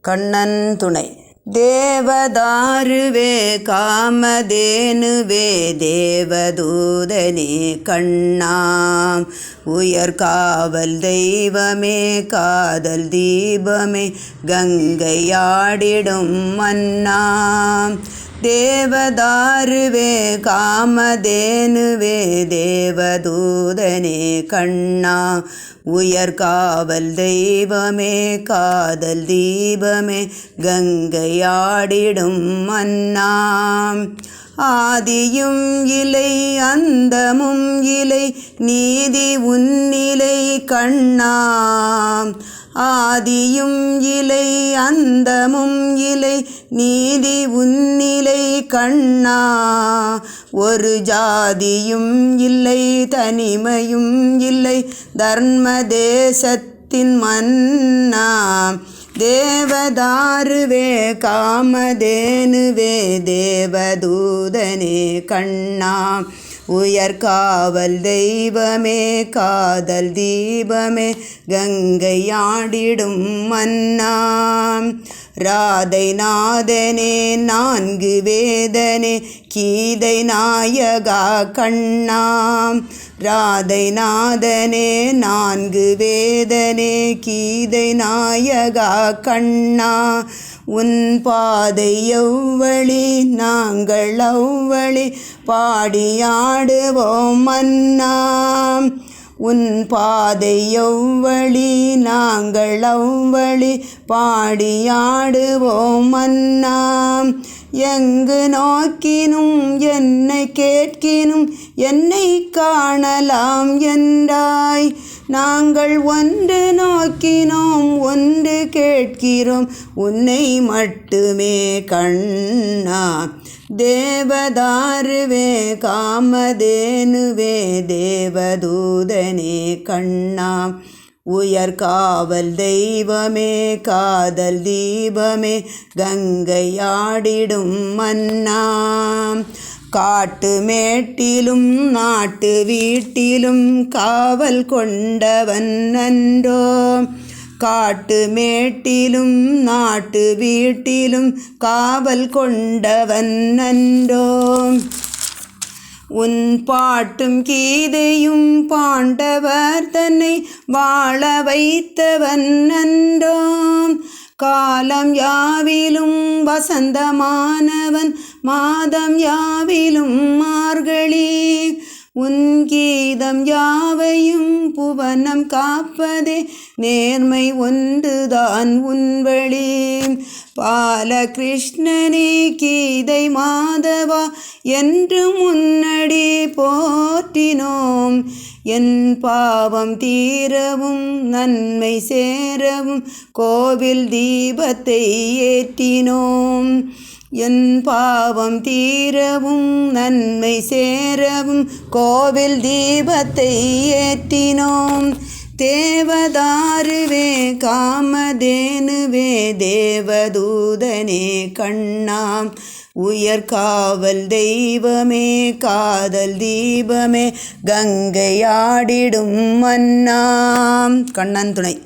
கண்ணன் துணை. தேவதாருவே காமதேனுவே தேவதூதனே கண்ணாம் உயர்காவல் தெய்வமே காதல் தீபமே கங்கையாடிடும் மன்னாம். தேவதாருவே காமதேனுவே தேவதூதனே கண்ணா உயர்காவல் தெய்வமே காதல் தீபமே கங்கையாடிடும் மன்னாம். ஆதியும் இலை அந்தமும் இலை நீதி உன்னிலை கண்ணாம். ஆதியும் இலை அந்தமும் இலை நீதி உன்னிலை கண்ணா. ஒரு ஜாதியும் இல்லை தனிமையும் இல்லை தர்ம தேசத்தின் மன்னா. தேவதாருவே காமதேனுவே தேவதூதனே கண்ணா உயர்காவல் தெய்வமே காதல் தீபமே கங்கையாடிடும் மன்னாம். ராதை நாதனே நான்கு வேதனே கீதை நாயகா கண்ணாம். ராதை நாதனே நான்கு வேதனே கீதை நாயகா கண்ணா. உன் பாதை எவ்வழி நாங்கள் அவ்வழி பாடியாடுவோம் மன்னா. உன் பாதை எவ்வழி நாங்கள் அவ்வழி பாடியாடுவோம் மன்னா. எங்கு நோக்கினும் என்னை கேட்கினும் என்னை காணலாம் என்றாய். நாங்கள் ஒன்று நோக்கினோம் ஒன்று கேட்கிறோம் உன்னை மட்டுமே கண்ணா. தேவதாருவே காமதேனுவே தேவதூதனே கண்ணா உயர்காவல் தெய்வமே காதல் தீபமே கங்கையாடிடும் மன்னா. காட்டு மேட்டிலும் நாட்டு வீட்டிலும் காவல் கொண்டவன் நன்றோ. காட்டு மேட்டிலும் நாட்டு வீட்டிலும் காவல் கொண்டவன் நன்றோ. உன் பாட்டும் கீதையும் பாண்டவர் தன்னை வாழ வைத்தவன் நன்றோ. காலம் யாவிலும் வசந்தமானவன் மாதம் யாவிலும் மார்கழி. உன் கீதம் யாவையும் புவனம் காப்பதே நேர்மை ஒன்றுதான் உன் வழி. பாலகிருஷ்ணனே கீதை மாதவா என்று முன்னடி போற்றினோம். என் பாவம் தீரவும் நன்மை சேரவும் கோவில் தீபத்தை ஏற்றினோம். என் பாவம் தீரவும் நன்மை சேரவும் கோவில் தீபத்தை ஏற்றினோம். தேவதாருவே காமதேனுவே தேவதூதனே கண்ணாம் உயர்காவல் தெய்வமே காதல் தீபமே கங்கையாடிடும் மன்னாம். கண்ணன் துணை.